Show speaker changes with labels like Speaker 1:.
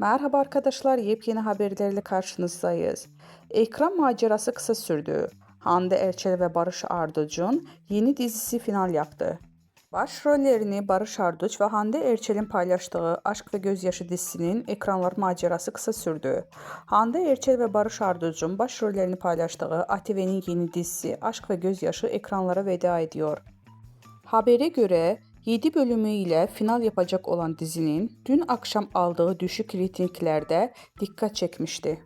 Speaker 1: Merhaba arkadaşlar, yepyeni haberlerle karşınızdayız. Ekran macerası kısa sürdü. Hande Erçel ve Barış Arduç'un yeni dizisi final yaptı. Başrollerini Barış Arduç ve Hande Erçel'in paylaştığı Aşk ve Gözyaşı dizisinin ekranlar macerası kısa sürdü. Hande Erçel ve Barış Arduç'un başrollerini paylaştığı ATV'nin yeni dizisi Aşk ve Gözyaşı ekranlara veda ediyor. Habere göre 7 bölümü ile final yapacak olan dizinin dün akşam aldığı düşük reytinglerde dikkat çekmişti.